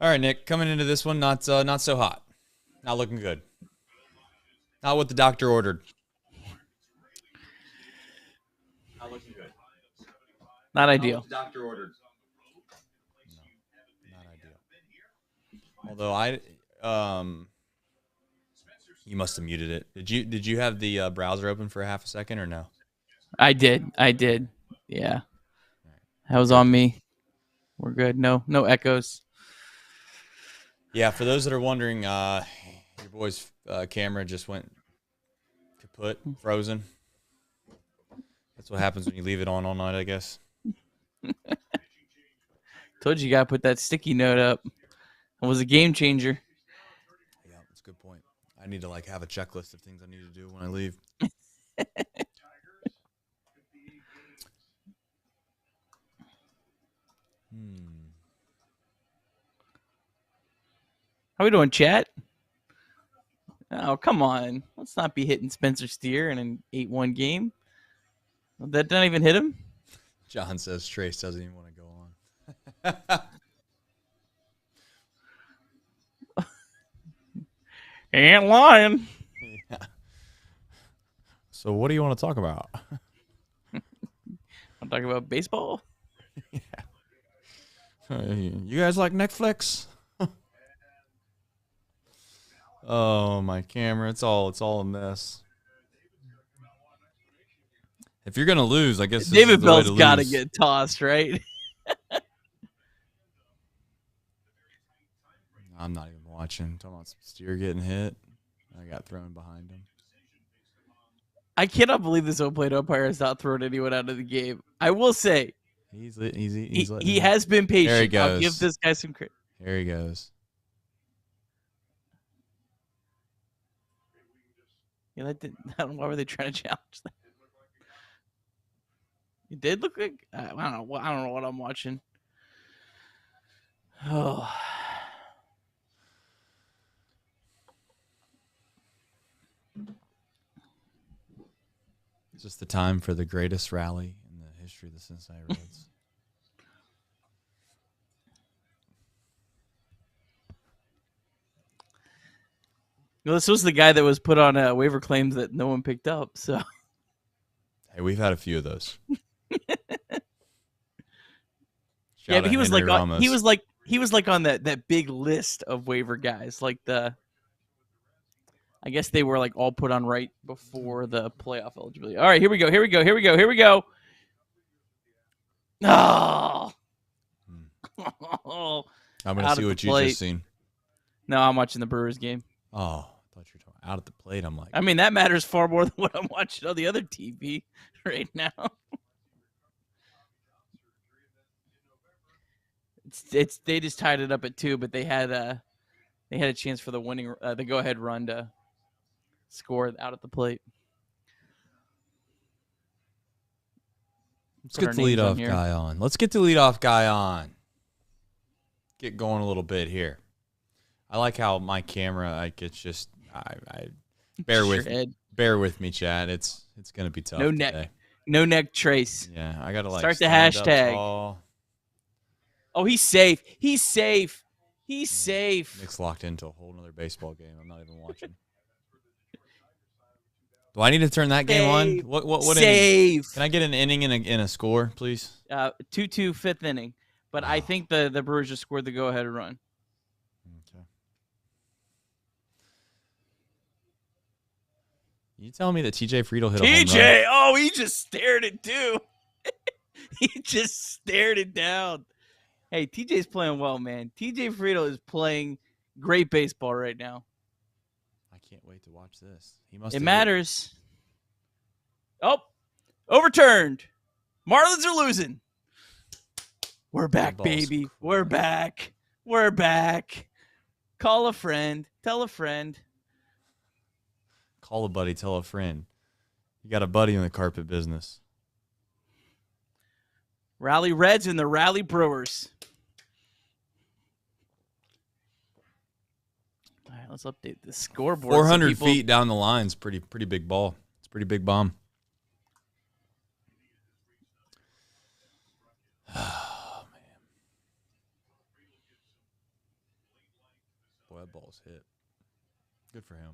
All right, Nick. Coming into this one, not so hot. Not looking good. Not what the doctor ordered. Not looking good. Not ideal. Not what the doctor ordered. No, not ideal. Although you must have muted it. Did you have the browser open for a half a second or no? I did. Yeah. That was on me. We're good. No echoes. Yeah, for those that are wondering, your boy's camera just went kaput, frozen. That's what happens when you leave it on all night, I guess. Told you gotta put that sticky note up. It was a game changer. Yeah, that's a good point. I need to have a checklist of things I need to do when I leave. How we doing, chat? Oh, come on. Let's not be hitting Spencer Steer in an 8-1 game. That didn't even hit him? John says Trace doesn't even want to go on. Ain't lying. Yeah. So what do you want to talk about? I'm talking about baseball. Yeah. You guys like Netflix? Oh, my camera. It's all a mess. If you're going to lose, I guess this David is the way Bell's to got to lose. get tossed, right? I'm not even watching. I'm talking about Steer getting hit. I got thrown behind him. I cannot believe this home plate umpire has not thrown anyone out of the game. I will say, He's he has been patient. There he goes. I'll give this guy some credit. Here he goes. Yeah, that did. I don't know, why were they trying to challenge that? It did look like I don't know. I don't know what I'm watching. Oh. It's just the time for the greatest rally in the history of the Cincinnati Reds. Well, this was the guy that was put on waiver claims that no one picked up. So, Hey, we've had a few of those. yeah, but he was Henry like Ramos. he was like on that big list of waiver guys. Like I guess they were like all put on right before the playoff eligibility. All right, here we go. Oh. I'm going to see what you just seen. No, I'm watching the Brewers game. Oh, I thought you were talking out at the plate. I'm like, I mean, that matters far more than what I'm watching on the other TV right now. It's they just tied it up at 2, but they had a chance for the winning the go ahead run to score out at the plate. Let's get the leadoff guy on. Let's get the leadoff guy on. Get going a little bit here. I like how my camera, like, it's just, I bear with me, Chad. It's gonna be tough. No neck trace. Yeah, I gotta start the hashtag. Oh, he's safe. Nick's locked into a whole nother baseball game. I'm not even watching. Do I need to turn that game on? What inning? Can I get an inning and a score, please? 2-2 fifth inning. But I think the Brewers just scored the go-ahead run. Okay. You telling me that TJ Friedel hit a home run? TJ! Oh, he just stared it too. He just stared it down. Hey, TJ's playing well, man. TJ Friedel is playing great baseball right now. I can't wait to watch this. It matters. Oh, overturned. Marlins are losing. We're back, baby. We're back. Call a friend. Tell a friend. Call a buddy. Tell a friend. You got a buddy in the carpet business. Rally Reds and the Rally Brewers. All right, let's update the scoreboard. 400 feet down the line's pretty big ball. It's a pretty big bomb. Oh, man. That ball's hit. Good for him.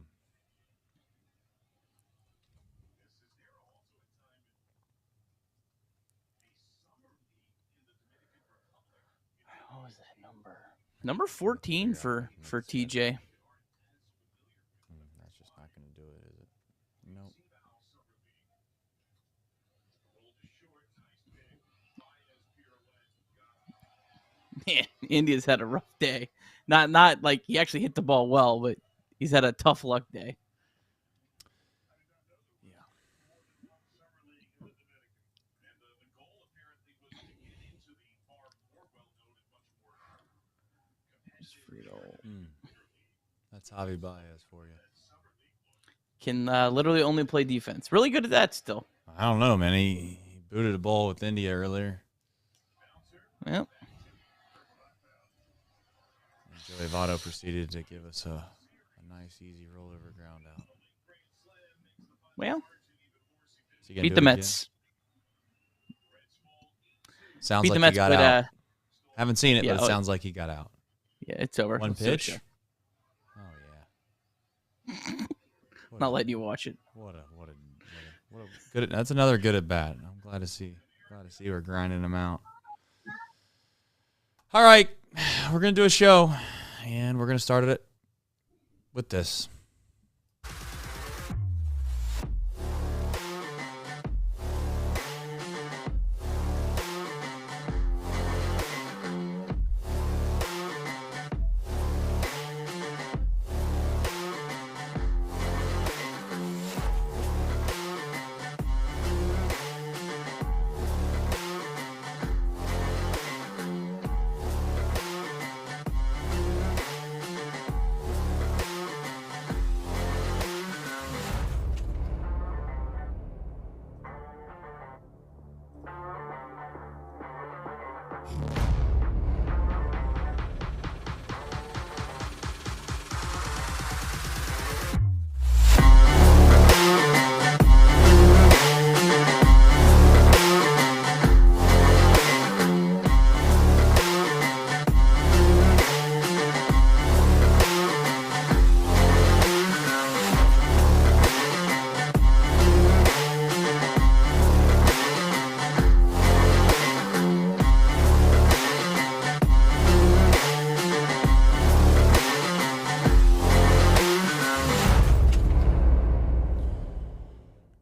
What was that number? Number 14 for TJ. That's just not going to do it, is it? Nope. Man, India's had a rough day. Not like he actually hit the ball well, but he's had a tough luck day. That's Javi Baez for you. Can literally only play defense. Really good at that still. I don't know, man. He booted a ball with India earlier. Yep. Joey Votto proceeded to give us a nice, easy rollover ground out. Well, beat the Mets. Sounds like he got out. Haven't seen it, but it sounds like he got out. Yeah, it's over. One pitch? Oh, yeah. Not letting you watch it. What a good. That's another good at bat. I'm glad to see we're grinding him out. All right, we're gonna do a show, and we're gonna start it with this.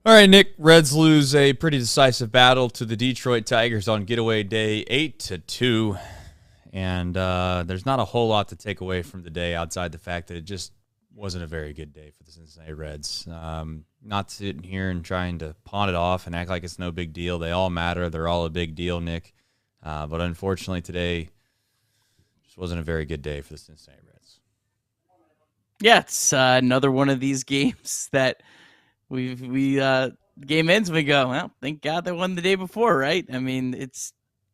All right, Nick. Reds lose a pretty decisive battle to the Detroit Tigers on getaway day, 8-2. And there's not a whole lot to take away from the day outside the fact that it just wasn't a very good day for the Cincinnati Reds. Not sitting here and trying to pawn it off and act like it's no big deal. They all matter. They're all a big deal, Nick. But unfortunately today just wasn't a very good day for the Cincinnati Reds. Yeah, it's another one of these games that game ends and we go, well, thank God they won the day before, right? I mean,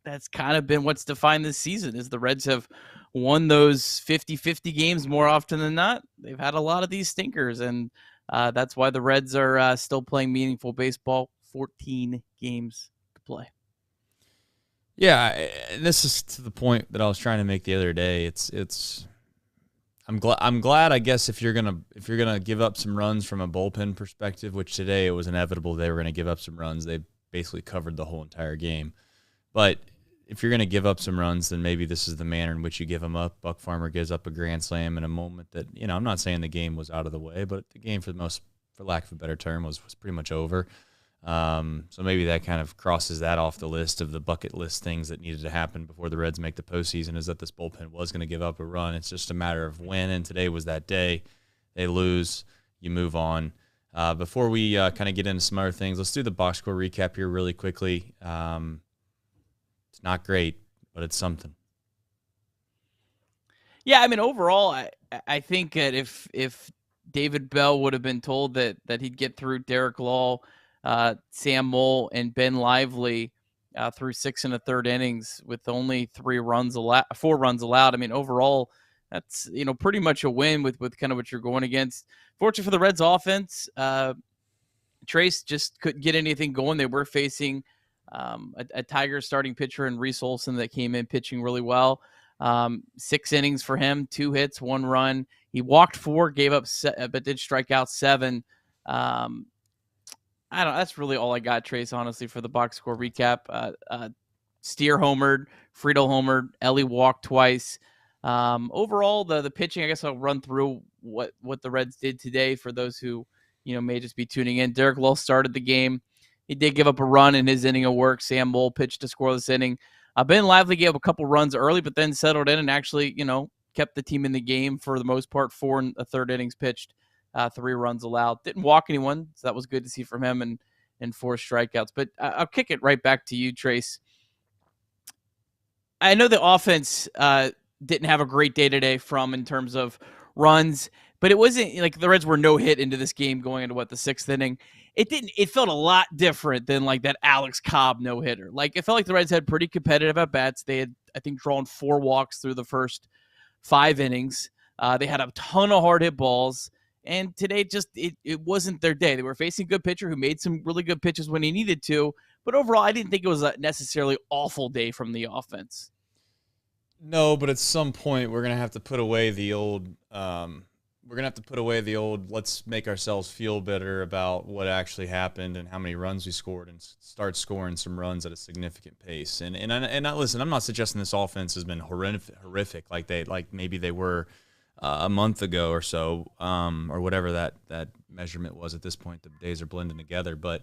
that's kind of been what's defined this season is the Reds have won those 50-50 games more often than not. They've had a lot of these stinkers, and that's why the Reds are still playing meaningful baseball. 14 games to play. Yeah, and this is to the point that I was trying to make the other day. I'm glad. I guess if you're gonna give up some runs from a bullpen perspective, which today it was inevitable they were gonna give up some runs. They basically covered the whole entire game. But if you're gonna give up some runs, then maybe this is the manner in which you give them up. Buck Farmer gives up a grand slam in a moment that I'm not saying the game was out of the way, but the game for lack of a better term, was pretty much over. So maybe that kind of crosses that off the list of the bucket list things that needed to happen before the Reds make the postseason, is that this bullpen was going to give up a run. It's just a matter of when, and today was that day. They lose, you move on. Before we kind of get into some other things, let's do the box score recap here really quickly. It's not great, but it's something. Yeah, I mean, overall, I think that if David Bell would have been told that he'd get through Derek Law, Sam Moll, and Ben Lively through 6 1/3 innings with only 4 runs allowed. I mean, overall, that's pretty much a win with kind of what you're going against. Fortunate for the Reds offense, Trace just couldn't get anything going. They were facing a Tigers starting pitcher in Reese Olson that came in pitching really well. 6 innings for him, 2 hits, 1 run. He walked 4, gave up, but did strike out 7. I don't. That's really all I got, Trace. Honestly, for the box score recap, Steer homered, Friedel homered, Ellie walked twice. Overall, the pitching. I guess I'll run through what the Reds did today for those who may just be tuning in. Derek Lull started the game. He did give up a run in his inning of work. Sam Moll pitched a scoreless inning. Ben Lively gave up a couple runs early, but then settled in and actually kept the team in the game for the most part. 4 and a third innings pitched. 3 runs allowed. Didn't walk anyone, so that was good to see from him, and 4 strikeouts. But I'll kick it right back to you, Trace. I know the offense didn't have a great day today in terms of runs, but it wasn't like the Reds were no hit into this game going into the 6th inning. It felt a lot different than like that Alex Cobb no hitter. Like it felt like the Reds had pretty competitive at bats. They had, I think, drawn 4 walks through the first 5 innings. They had a ton of hard hit balls. And today, it wasn't their day. They were facing a good pitcher who made some really good pitches when he needed to. But overall, I didn't think it was a necessarily awful day from the offense. No, but at some point, we're going to have to put away the old let's make ourselves feel better about what actually happened and how many runs we scored and start scoring some runs at a significant pace. And listen, I'm not suggesting this offense has been horrific like maybe they were a month ago or so, or whatever that measurement was. At this point, the days are blending together. But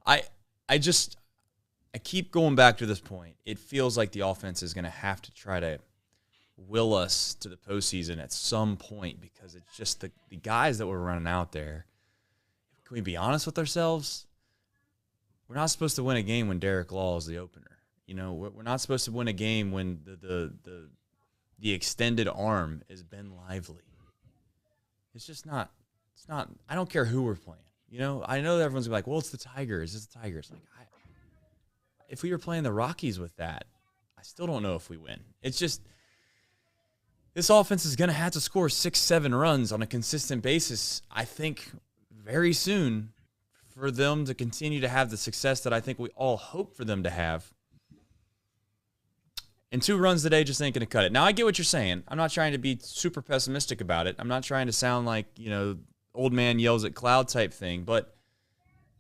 I keep going back to this point. It feels like the offense is going to have to try to will us to the postseason at some point, because it's just the guys that we're running out there. Can we be honest with ourselves? We're not supposed to win a game when Derek Law is the opener. We're not supposed to win a game when the extended arm is Ben Lively. It's just not. It's not. I don't care who we're playing. I know that everyone's gonna be like, well, it's the Tigers. It's the Tigers. Like, if we were playing the Rockies with that, I still don't know if we win. It's just this offense is gonna have to score 6-7 runs on a consistent basis, I think, very soon, for them to continue to have the success that I think we all hope for them to have. And 2 runs today just ain't going to cut it. Now, I get what you're saying. I'm not trying to be super pessimistic about it. I'm not trying to sound like, old man yells at cloud type thing. But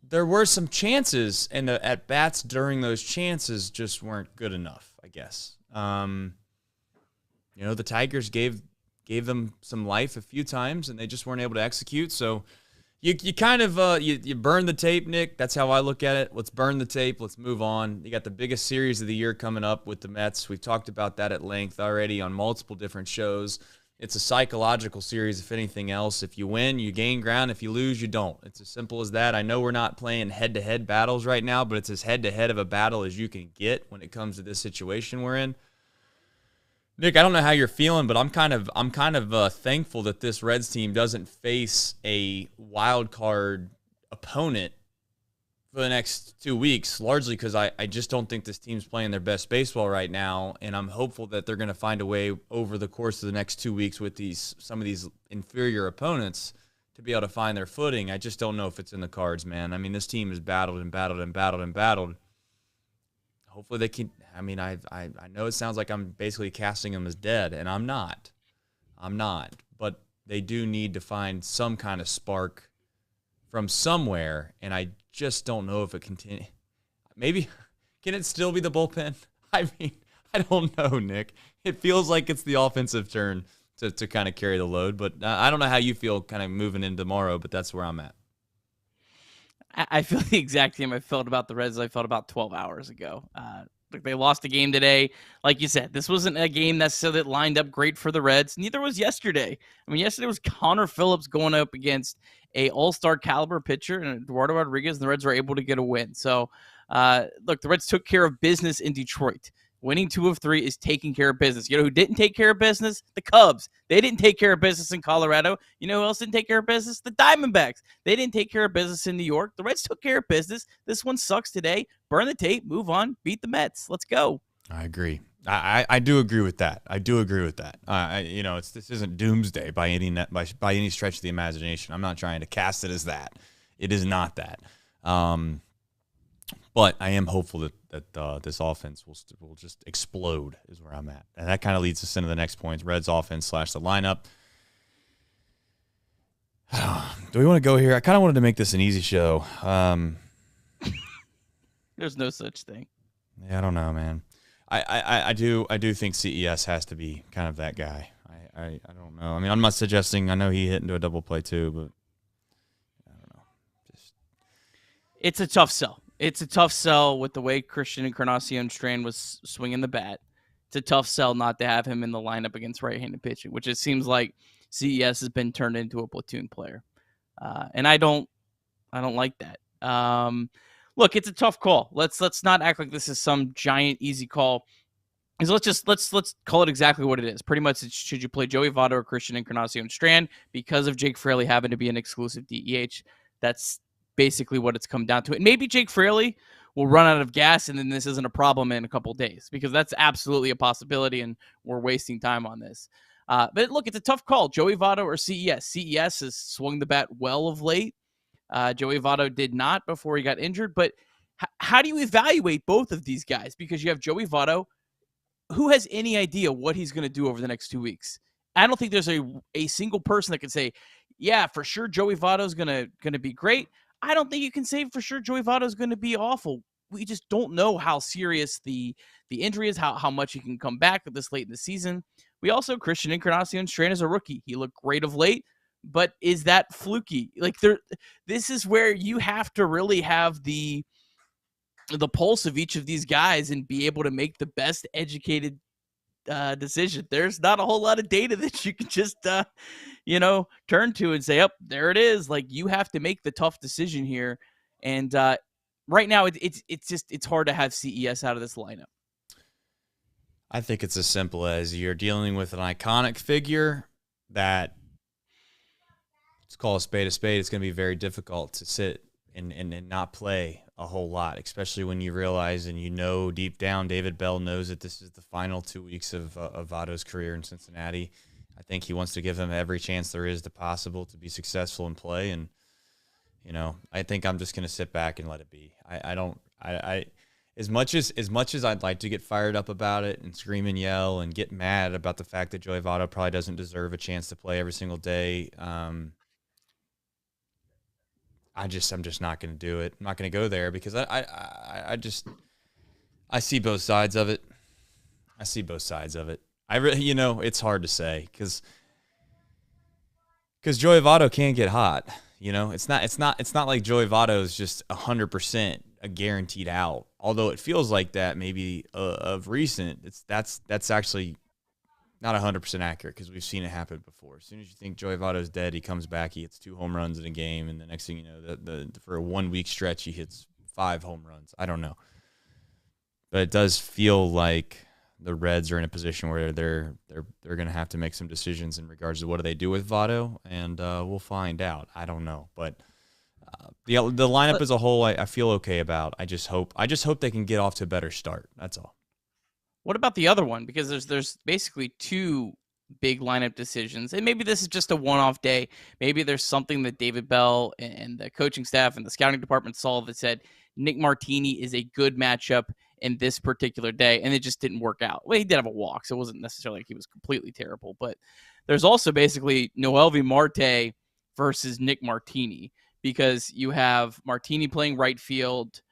there were some chances, and the at-bats during those chances just weren't good enough, I guess. The Tigers gave them some life a few times, and they just weren't able to execute. So you kind of you burn the tape, Nick. That's how I look at it. Let's burn the tape. Let's move on. You got the biggest series of the year coming up with the Mets. We've talked about that at length already on multiple different shows. It's a psychological series, if anything else. If you win, you gain ground. If you lose, you don't. It's as simple as that. I know we're not playing head-to-head battles right now, but it's as head-to-head of a battle as you can get when it comes to this situation we're in. Nick, I don't know how you're feeling, but I'm kind of thankful that this Reds team doesn't face a wild card opponent for the next 2 weeks, largely because I just don't think this team's playing their best baseball right now, and I'm hopeful that they're going to find a way over the course of the next 2 weeks with some of these inferior opponents to be able to find their footing. I just don't know if it's in the cards, man. I mean, this team has battled and battled and battled and battled. Hopefully they can. I mean, I know it sounds like I'm basically casting them as dead, and I'm not. But they do need to find some kind of spark from somewhere, and I just don't know if it continue. Maybe can it still be the bullpen? I mean, I don't know, Nick. It feels like it's the offensive turn to kind of carry the load, but I don't know how you feel kind of moving in tomorrow, but that's where I'm at. I feel the exact same I felt about the Reds as I felt about 12 hours ago. They lost a game today. Like you said, this wasn't a game necessarily that lined up great for the Reds. Neither was yesterday. I mean, yesterday was Connor Phillips going up against a all-star caliber pitcher and Eduardo Rodriguez, and the Reds were able to get a win. So, look, the Reds took care of business in Detroit. Winning 2 of 3 is taking care of business. You know who didn't take care of business? The Cubs. They didn't take care of business in Colorado. You know who else didn't take care of business? The Diamondbacks. They didn't take care of business in New York. The Reds took care of business. This one sucks today. Burn the tape. Move on. Beat the Mets. Let's go. I agree. I do agree with that. This isn't doomsday by any stretch of the imagination. I'm not trying to cast it as that. It is not that. But I am hopeful that this offense will just explode is where I'm at. And that kind of leads us into the next point, Reds offense / the lineup. Do we want to go here? I kind of wanted to make this an easy show. There's no such thing. Yeah, I don't know, man. I do think CES has to be kind of that guy. I don't know. I mean, I'm not suggesting. I know he hit into a double play too, but I don't know. It's a tough sell. It's a tough sell with the way Christian Encarnacion Strand was swinging the bat. It's a tough sell not to have him in the lineup against right-handed pitching, which it seems like CES has been turned into a platoon player, and I don't like that. Look, it's a tough call. Let's not act like this is some giant easy call. Let's call it exactly what it is. Pretty much, it's, should you play Joey Votto or Christian Encarnacion Strand because of Jake Fraley having to be an exclusive DEH? That's basically what it's come down to. And maybe Jake Fraley will run out of gas, and then this isn't a problem in a couple days, because that's absolutely a possibility, and we're wasting time on this. But look, it's a tough call. Joey Votto or CES. CES has swung the bat well of late. Joey Votto did not before he got injured. But how do you evaluate both of these guys? Because you have Joey Votto. Who has any idea what he's going to do over the next 2 weeks? I don't think there's a single person that can say, yeah, for sure Joey Votto is going to be great. I don't think you can say for sure Joey Votto is going to be awful. We just don't know how serious the injury is, how much he can come back this late in the season. We also, Christian Encarnacion Strand is a rookie. He looked great of late, but is that fluky? Like, this is where you have to really have the pulse of each of these guys and be able to make the best educated decision. There's not a whole lot of data that you can just turn to and say, oh, there it is. Like, you have to make the tough decision here. And right now it's hard to have CES out of this lineup. I think it's as simple as you're dealing with an iconic figure that, let's call a spade. It's going to be very difficult to sit and not play a whole lot, especially when you realize and you know deep down David Bell knows that this is the final 2 weeks of Votto's career in Cincinnati. I think he wants to give him every chance there is to possible to be successful in play, and I think I'm just going to sit back and let it be. I as much as I'd like to get fired up about it and scream and yell and get mad about the fact that Joey Votto probably doesn't deserve a chance to play every single day, I'm just not going to do it. I'm not going to go there because I see both sides of it. I really, it's hard to say because Joey Votto can get hot. It's not like Joey Votto is just 100% a guaranteed out. Although it feels like that maybe of recent, that's actually not 100% accurate because we've seen it happen before. As soon as you think Joey Votto's dead, he comes back, he hits 2 home runs in a game, and the next thing you know, for a 1 week stretch, he hits 5 home runs. I don't know, but it does feel like the Reds are in a position where they're going to have to make some decisions in regards to what do they do with Votto, and we'll find out. I don't know, but the lineup as a whole, I feel okay about. I just hope they can get off to a better start. That's all. What about the other one? Because there's basically 2 big lineup decisions, and maybe this is just a one-off day. Maybe there's something that David Bell and the coaching staff and the scouting department saw that said Nick Martini is a good matchup in this particular day, and it just didn't work out. Well, he did have a walk, so it wasn't necessarily like he was completely terrible, but there's also basically Noelvi Marte versus Nick Martini, because you have Martini playing right field.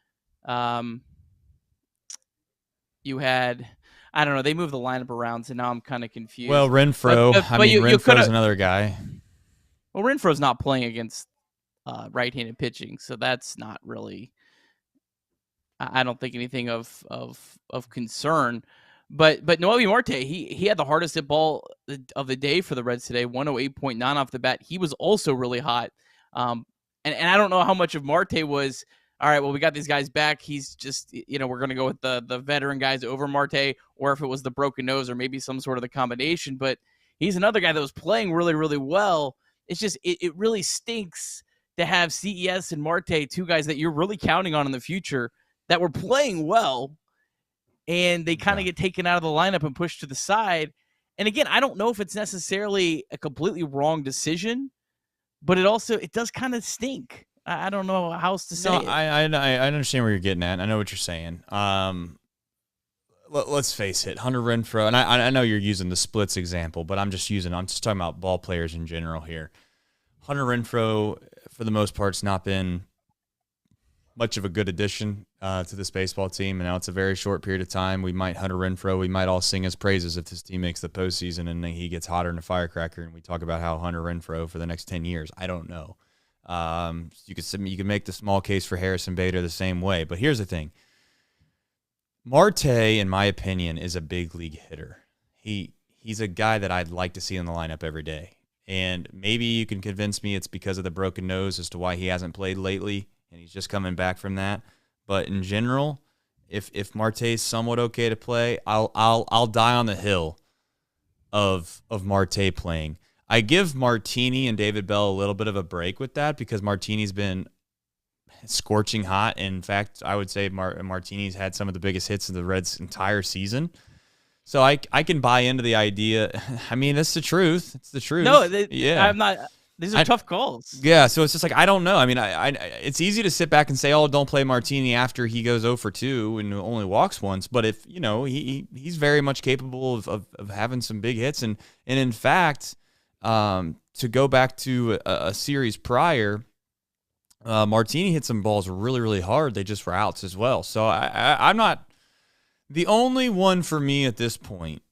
You had, I don't know, they moved the lineup around, so now I'm kind of confused. Well, Renfroe, Renfroe's another guy. Well, Renfroe's not playing against right-handed pitching, so that's not really, I don't think, anything of concern. But Noelvi Marte, he had the hardest hit ball of the day for the Reds today, 108.9 off the bat. He was also really hot. And I don't know how much of Marte was, all right, well, we got these guys back. He's just, we're going to go with the veteran guys over Marte, or if it was the broken nose or maybe some sort of the combination. But he's another guy that was playing really, really well. It's just, it really stinks to have CES and Marte, 2 guys that you're really counting on in the future that were playing well, and they kind of get taken out of the lineup and pushed to the side. And again, I don't know if it's necessarily a completely wrong decision, but it does kind of stink. I don't know how else to say No, it. I understand where you're getting at. I know what you're saying. Let's face it, Hunter Renfroe, and I know you're using the splits example, but I'm just talking about ball players in general here. Hunter Renfroe, for the most part, has not been much of a good addition to this baseball team. And now it's a very short period of time. We might Hunter Renfroe, we might all sing his praises if this team makes the postseason and then he gets hotter than a firecracker. And we talk about how Hunter Renfroe for the next 10 years. I don't know. You could make the small case for Harrison Bader the same way. But here's the thing. Marte, in my opinion, is a big league hitter. He's a guy that I'd like to see in the lineup every day. And maybe you can convince me it's because of the broken nose as to why he hasn't played lately, and he's just coming back from that. But in general, if Marte's somewhat okay to play, I'll die on the hill of Marte playing. I give Martini and David Bell a little bit of a break with that because Martini's been scorching hot. In fact, I would say Martini's had some of the biggest hits of the Reds' entire season. So I can buy into the idea. I mean, it's the truth. It's the truth. No, yeah. I'm not. These are tough calls. Yeah, so it's just like I don't know. I mean, it's easy to sit back and say, "Oh, don't play Martini after he goes 0 for 2 and only walks once." But if he's very much capable of having some big hits, and in fact, to go back to a series prior, Martini hit some balls really, really hard. They just were outs as well. So I'm not the only one for me at this point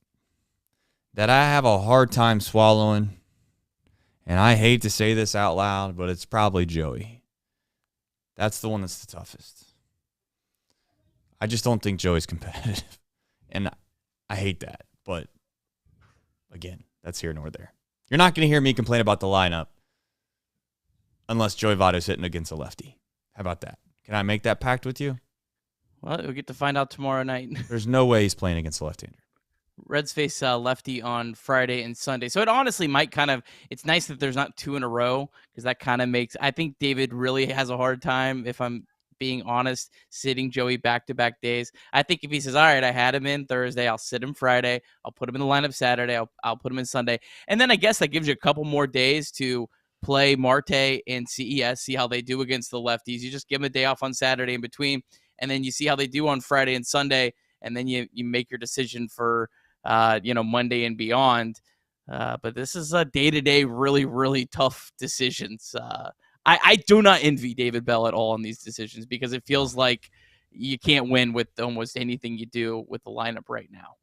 that I have a hard time swallowing. And I hate to say this out loud, but it's probably Joey. That's the one that's the toughest. I just don't think Joey's competitive. And I hate that. But, again, that's here nor there. You're not going to hear me complain about the lineup unless Joey Votto's hitting against a lefty. How about that? Can I make that pact with you? Well, we'll get to find out tomorrow night. There's no way he's playing against a left-hander. Reds face lefty on Friday and Sunday. So it honestly might it's nice that there's not 2 in a row because that kind of makes, I think David really has a hard time, if I'm being honest, sitting Joey back-to-back days. I think if he says, all right, I had him in Thursday, I'll sit him Friday, I'll put him in the lineup Saturday, I'll put him in Sunday. And then I guess that gives you a couple more days to play Marte and CES, see how they do against the lefties. You just give them a day off on Saturday in between, and then you see how they do on Friday and Sunday, and then you make your decision for Monday and beyond. But this is a day-to-day, really, really tough decisions. I do not envy David Bell at all on these decisions because it feels like you can't win with almost anything you do with the lineup right now.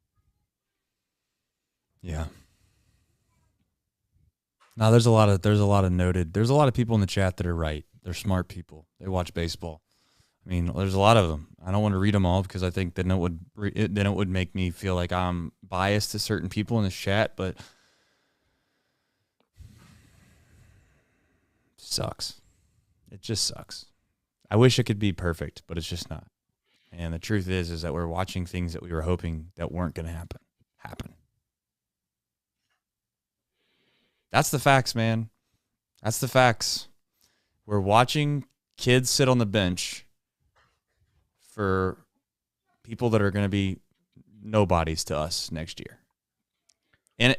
Yeah. No, there's a lot of people in the chat that are right. They're smart people. They watch baseball. I mean, there's a lot of them. I don't want to read them all because I think then it would make me feel like I'm biased to certain people in the chat, but sucks. It just sucks. I wish it could be perfect, but it's just not. And the truth is that we're watching things that we were hoping that weren't going to happen. That's the facts, man. That's the facts. We're watching kids sit on the bench for people that are going to be nobodies to us next year. And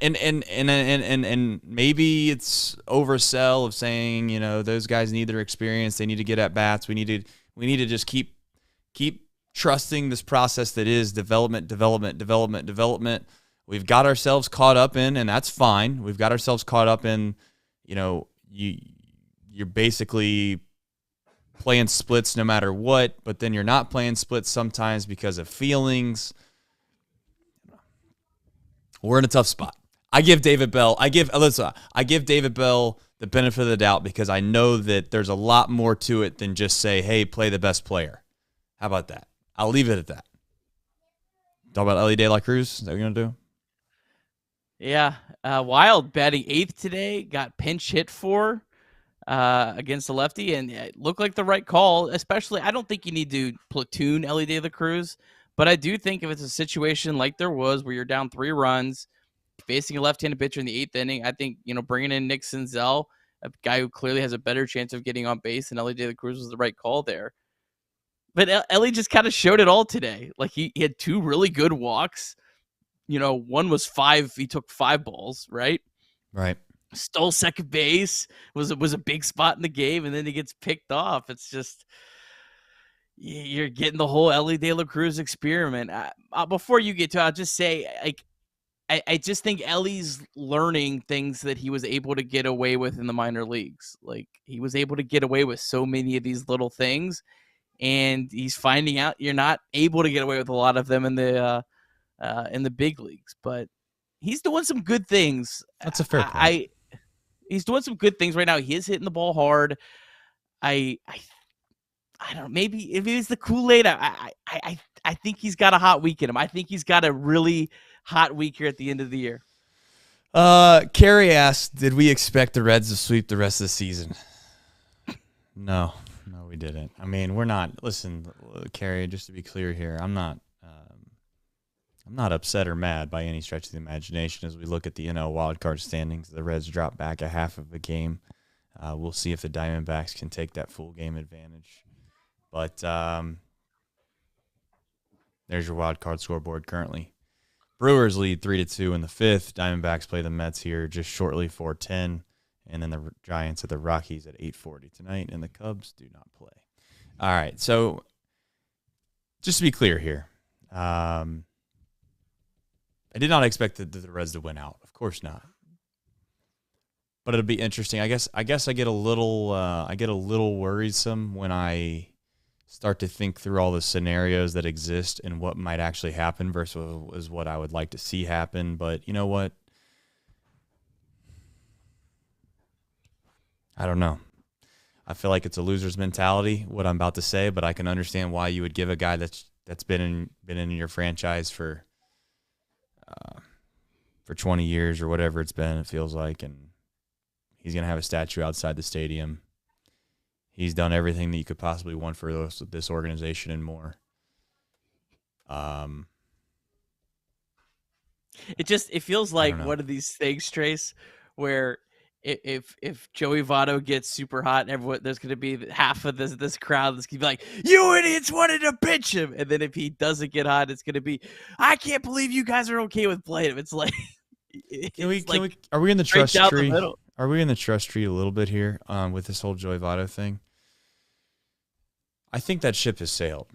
maybe it's oversell of saying, those guys need their experience, they need to get at bats. We need to just keep trusting this process that is development. We've got ourselves caught up in, and that's fine. We've got ourselves caught up in, you're basically playing splits no matter what, but then you're not playing splits sometimes because of feelings. We're in a tough spot. I give David Bell the benefit of the doubt because I know that there's a lot more to it than just say, hey, play the best player. How about that? I'll leave it at that. Talk about Ellie De La Cruz. Is that what you're going to do? Yeah. Wild batting 8th today. Got pinch hit for against the lefty, and it looked like the right call. Especially, I don't think you need to platoon Ellie De La Cruz, but I do think if it's a situation like there was where you're down 3 runs, facing a left-handed pitcher in the 8th inning, I think bringing in Nick Senzel, a guy who clearly has a better chance of getting on base than Ellie De La Cruz, was the right call there. But Ellie just kind of showed it all today. Like he had 2 really good walks. One was 5. He took 5 balls, right? Right. stole second base, was a big spot in the game, and then he gets picked off. It's just you're getting the whole Ellie De La Cruz experiment. Before you get to, I'll just say, like, I just think Ellie's learning things that he was able to get away with in the minor leagues. Like, he was able to get away with so many of these little things, and he's finding out you're not able to get away with a lot of them in the big leagues. But he's doing some good things. That's a fair point. He's doing some good things right now. He is hitting the ball hard. I don't know. Maybe if it was the Kool-Aid, I think he's got a hot week in him. I think he's got a really hot week here at the end of the year. Carrie asked, did we expect the Reds to sweep the rest of the season? No, we didn't. I mean, we're not. Listen, Carrie, just to be clear here, I'm not upset or mad by any stretch of the imagination as we look at the NL wildcard standings. The Reds drop back a half of a game. We'll see if the Diamondbacks can take that full game advantage. But there's your wild card scoreboard currently. Brewers lead 3-2 in the fifth. Diamondbacks play the Mets here just shortly 4:10, and then the Giants at the Rockies at 8:40 tonight, and the Cubs do not play. All right, so just to be clear here, I did not expect the Reds to win out. Of course not. But it'll be interesting. I guess I get a little worrisome when I start to think through all the scenarios that exist and what might actually happen versus what I would like to see happen. But you know what? I don't know. I feel like it's a loser's mentality, what I'm about to say, but I can understand why you would give a guy that's been in your franchise for 20 years or whatever it's been, it feels like, and he's going to have a statue outside the stadium. He's done everything that you could possibly want for this organization and more. It feels like one of these things, Trace, where if Joey Votto gets super hot, there's going to be half of this crowd that's going to be like, "You idiots wanted to pitch him," and then if he doesn't get hot, it's going to be, "I can't believe you guys are okay with playing him." It's like, are we in the trust tree? Are we in the trust tree a little bit here with this whole Joey Votto thing? I think that ship has sailed.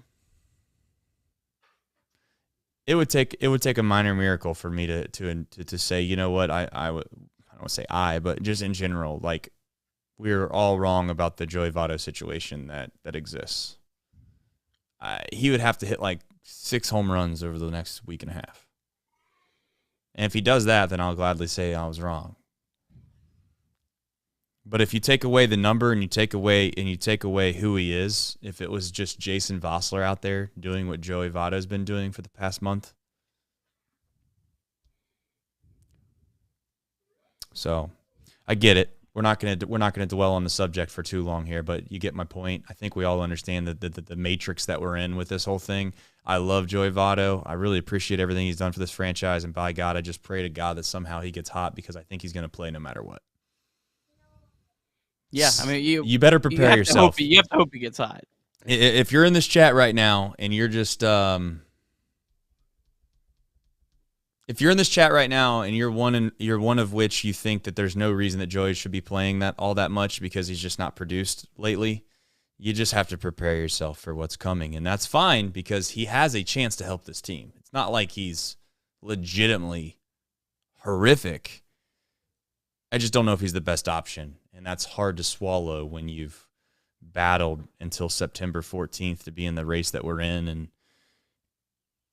It would take a minor miracle for me to say, you know what, I don't want to say but just in general, like, we're all wrong about the Joey Votto situation that exists. He would have to hit like 6 home runs over the next week and a half. And if he does that, then I'll gladly say I was wrong. But if you take away the number and you take away who he is, if it was just Jason Vossler out there doing what Joey Votto's been doing for the past month. So, I get it. We're not going to dwell on the subject for too long here, but you get my point. I think we all understand the matrix that we're in with this whole thing. I love Joey Votto. I really appreciate everything he's done for this franchise, and by God, I just pray to God that somehow he gets hot, because I think he's going to play no matter what. Yeah, I mean, you better prepare yourself. You have to hope he gets hot. If you're in this chat right now and you're just if you're in this chat right now and you're one of which you think that there's no reason that Joey should be playing that all that much because he's just not produced lately, you just have to prepare yourself for what's coming, and that's fine because he has a chance to help this team. It's not like he's legitimately horrific. I just don't know if he's the best option, and that's hard to swallow when you've battled until September 14th to be in the race that we're in,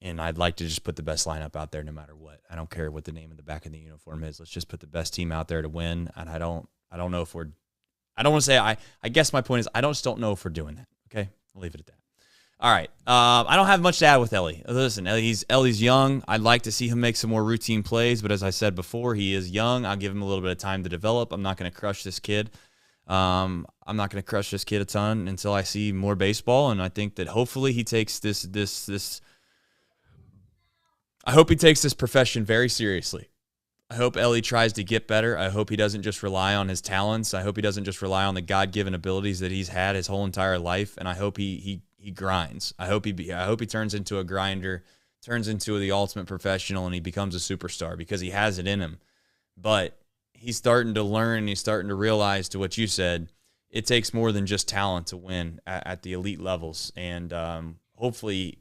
and I'd like to just put the best lineup out there no matter what. I don't care what the name in the back of the uniform is. Let's just put the best team out there to win, and I don't know if we're – I don't want to say I guess my point is I just don't know if we're doing that, okay? I'll leave it at that. All right. I don't have much to add with Ellie. Listen, Ellie's young. I'd like to see him make some more routine plays, but as I said before, he is young. I'll give him a little bit of time to develop. I'm not going to crush this kid. I'm not going to crush this kid a ton until I see more baseball, and I think that hopefully he takes this I hope he takes this profession very seriously. I hope Ellie tries to get better. I hope he doesn't just rely on his talents. I hope he doesn't just rely on the God-given abilities that he's had his whole entire life, and I hope he grinds. I hope he turns into a grinder, turns into the ultimate professional, and he becomes a superstar because he has it in him. But he's starting to learn. He's starting to realize, to what you said, it takes more than just talent to win at the elite levels. And hopefully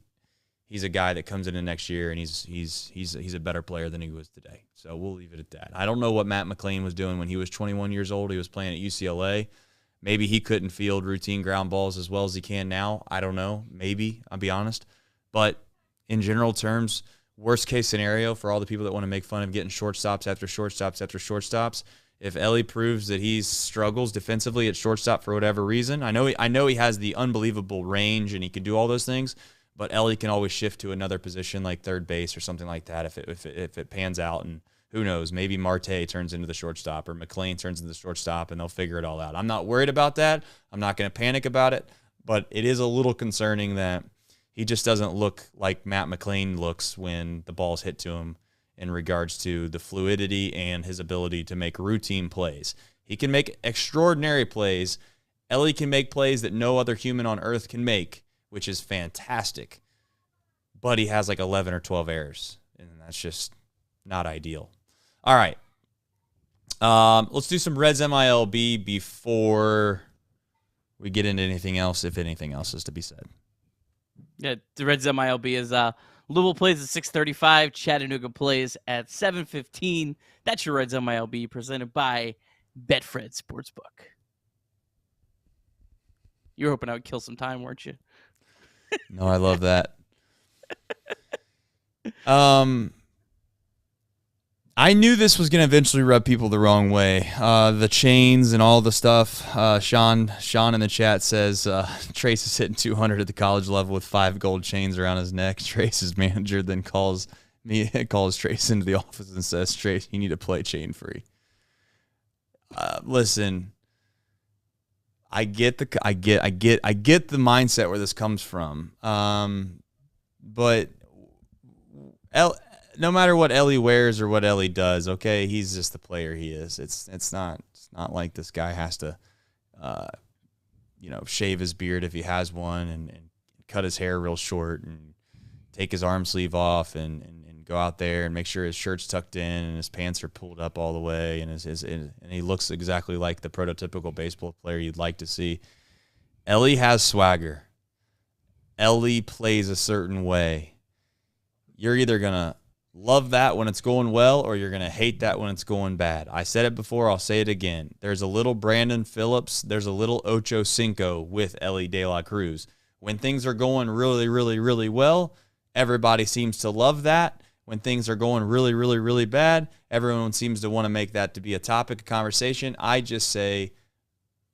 he's a guy that comes into next year and he's a better player than he was today. So we'll leave it at that. I don't know what Matt McLain was doing when he was 21 years old. He was playing at UCLA. Maybe he couldn't field routine ground balls as well as he can now. I don't know. Maybe, I'll be honest. But in general terms, worst case scenario for all the people that want to make fun of getting shortstops after shortstops after shortstops, if Elly proves that he struggles defensively at shortstop for whatever reason, I know he has the unbelievable range and he can do all those things, but Elly can always shift to another position like third base or something like that if it pans out. And who knows, maybe Marte turns into the shortstop or McLain turns into the shortstop and they'll figure it all out. I'm not worried about that. I'm not going to panic about it, but it is a little concerning that he just doesn't look like Matt McLain looks when the ball's hit to him in regards to the fluidity and his ability to make routine plays. He can make extraordinary plays. Elly can make plays that no other human on earth can make, which is fantastic. But he has like 11 or 12 errors, and that's just not ideal. All right. Let's do some Reds MILB before we get into anything else, if anything else is to be said. Yeah, the Reds MILB is Louisville plays at 6:35. Chattanooga plays at 7:15. That's your Reds MILB presented by Betfred Sportsbook. You were hoping I would kill some time, weren't you? No, I love that. I knew this was going to eventually rub people the wrong way. The chains and all the stuff. Sean in the chat says Trace is hitting 200 at the college level with 5 gold chains around his neck. Trace's manager then calls Trace into the office and says, "Trace, you need to play chain free." Listen, I get the mindset where this comes from. But no matter what Elly wears or what Elly does, okay, he's just the player he is. It's not like this guy has to, shave his beard if he has one and cut his hair real short and take his arm sleeve off and go out there and make sure his shirt's tucked in and his pants are pulled up all the way and and he looks exactly like the prototypical baseball player you'd like to see. Elly has swagger. Elly plays a certain way. You're either gonna love that when it's going well, or you're going to hate that when it's going bad. I said it before, I'll say it again. There's a little Brandon Phillips, there's a little Ocho Cinco with Elly De La Cruz. When things are going really, really, really well, everybody seems to love that. When things are going really, really, really bad, everyone seems to want to make that to be a topic of conversation. I just say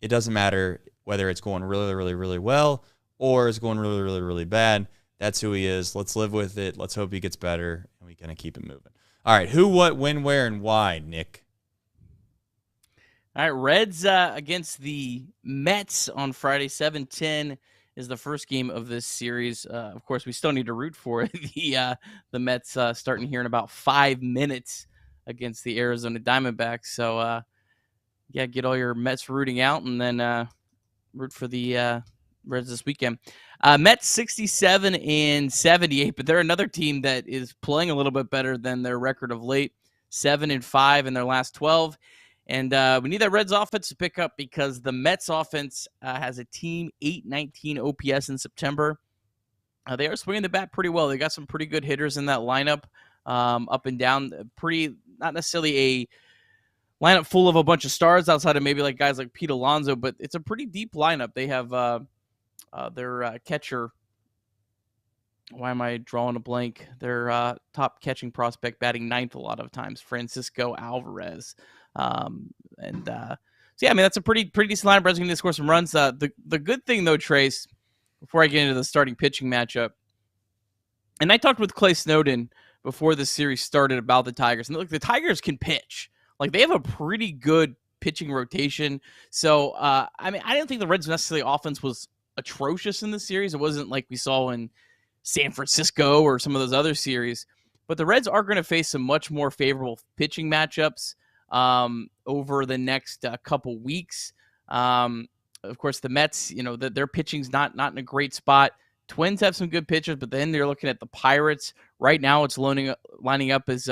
it doesn't matter whether it's going really, really, really well or it's going really, really, really bad. That's who he is. Let's live with it. Let's hope he gets better, and we kind of keep it moving. All right, who, what, when, where, and why, Nick? All right, Reds against the Mets on Friday, 7:10 is the first game of this series. Of course, we still need to root for the Mets starting here in about 5 minutes against the Arizona Diamondbacks. So, get all your Mets rooting out, and then root for the Reds this weekend. Mets 67 and 78, but they're another team that is playing a little bit better than their record of late. 7 and 5 in their last 12. And we need that Reds offense to pick up because the Mets offense has a team 819 OPS in September. They are swinging the bat pretty well. They got some pretty good hitters in that lineup, up and down. Not necessarily a lineup full of a bunch of stars outside of maybe like guys like Pete Alonso, but it's a pretty deep lineup. They have their catcher. Why am I drawing a blank? Their top catching prospect batting ninth a lot of times, Francisco Alvarez. That's a pretty decent lineup. Reds going to score some runs. The good thing though, Trace, before I get into the starting pitching matchup, and I talked with Clay Snowden before the series started about the Tigers, and look, the Tigers can pitch. Like they have a pretty good pitching rotation. So I don't think the Reds necessarily offense was atrocious in this series. It wasn't like we saw in San Francisco or some of those other series, but the Reds are going to face some much more favorable pitching matchups over the next couple weeks. Of course, the Mets, their pitching's not in a great spot. Twins have some good pitchers, but then they're looking at the Pirates. Right now, it's lining up as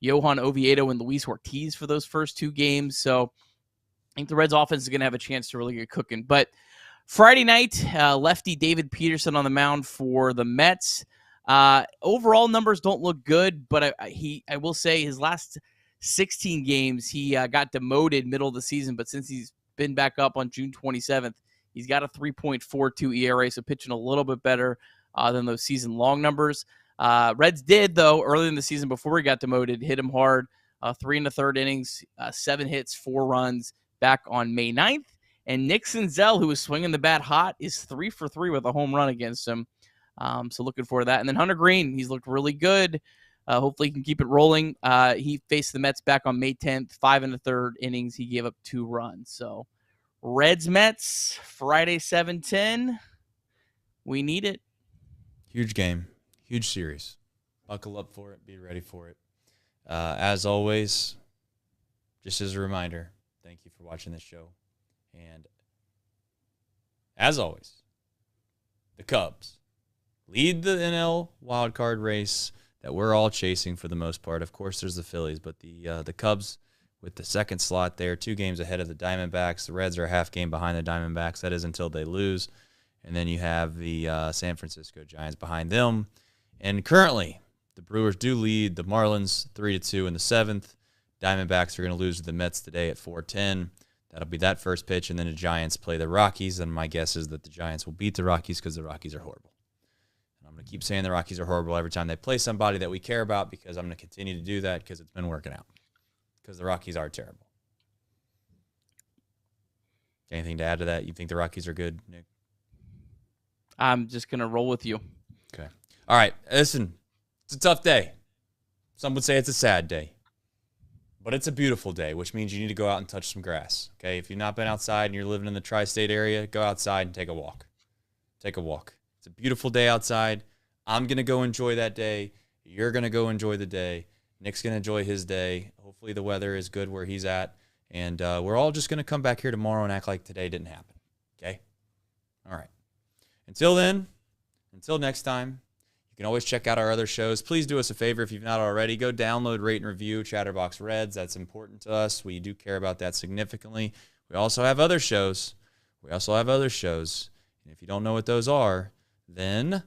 Johan Oviedo and Luis Ortiz for those first 2 games. So I think the Reds offense is going to have a chance to really get cooking. But Friday night, lefty David Peterson on the mound for the Mets. Overall numbers don't look good, but I will say his last 16 games, he got demoted middle of the season. But since he's been back up on June 27th, he's got a 3.42 ERA, so pitching a little bit better than those season-long numbers. Reds did, though, early in the season before he got demoted, hit him hard. 3 1/3 innings, 7 hits, 4 runs back on May 9th. And Nick Senzel, who was swinging the bat hot, is 3 for 3 with a home run against him. So looking forward to that. And then Hunter Green, he's looked really good. Hopefully he can keep it rolling. He faced the Mets back on May 10th, 5 1/3 innings. He gave up 2 runs. So Reds-Mets, Friday 7-10. We need it. Huge game. Huge series. Buckle up for it. Be ready for it. As always, just as a reminder, thank you for watching this show. And as always, the Cubs lead the NL wildcard race that we're all chasing for the most part. Of course, there's the Phillies, but the Cubs with the second slot there, 2 games ahead of the Diamondbacks. The Reds are a half game behind the Diamondbacks. That is until they lose. And then you have the San Francisco Giants behind them. And currently, the Brewers do lead the Marlins 3-2 in the 7th. Diamondbacks are going to lose to the Mets today at 4:10. That'll be that first pitch, and then the Giants play the Rockies, and my guess is that the Giants will beat the Rockies because the Rockies are horrible. And I'm going to keep saying the Rockies are horrible every time they play somebody that we care about because I'm going to continue to do that because it's been working out. Because the Rockies are terrible. Anything to add to that? You think the Rockies are good, Nick? I'm just going to roll with you. Okay. All right. Listen, it's a tough day. Some would say it's a sad day. But it's a beautiful day, which means you need to go out and touch some grass. Okay? If you've not been outside and you're living in the tri-state area, go outside and take a walk. Take a walk. It's a beautiful day outside. I'm going to go enjoy that day. You're going to go enjoy the day. Nick's going to enjoy his day. Hopefully the weather is good where he's at. And we're all just going to come back here tomorrow and act like today didn't happen. Okay? All right. Until then, until next time, you can always check out our other shows. Please do us a favor if you've not already. Go download, rate, and review Chatterbox Reds. That's important to us. We do care about that significantly. We also have other shows. And if you don't know what those are, then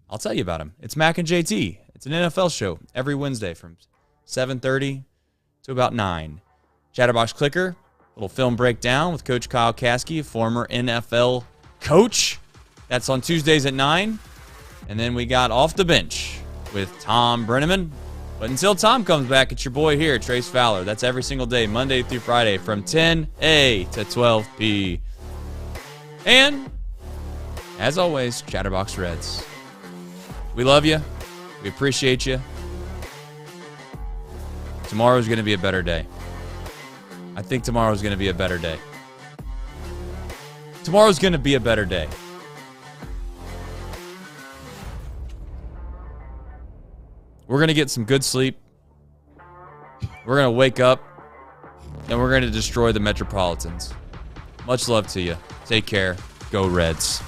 I'll tell you about them. It's Mac and JT. It's an NFL show every Wednesday from 7:30 to about 9. Chatterbox Clicker, little film breakdown with Coach Kyle Caskey, former NFL coach. That's on Tuesdays at 9. And then we got Off the Bench with Tom Brenneman. But until Tom comes back, it's your boy here, Trace Fowler. That's every single day, Monday through Friday, from 10 a to 12 p. And, as always, Chatterbox Reds. We love you. We appreciate you. Tomorrow's going to be a better day. I think tomorrow's going to be a better day. Tomorrow's going to be a better day. We're going to get some good sleep. We're going to wake up. And we're going to destroy the Metropolitans. Much love to you. Take care. Go Reds.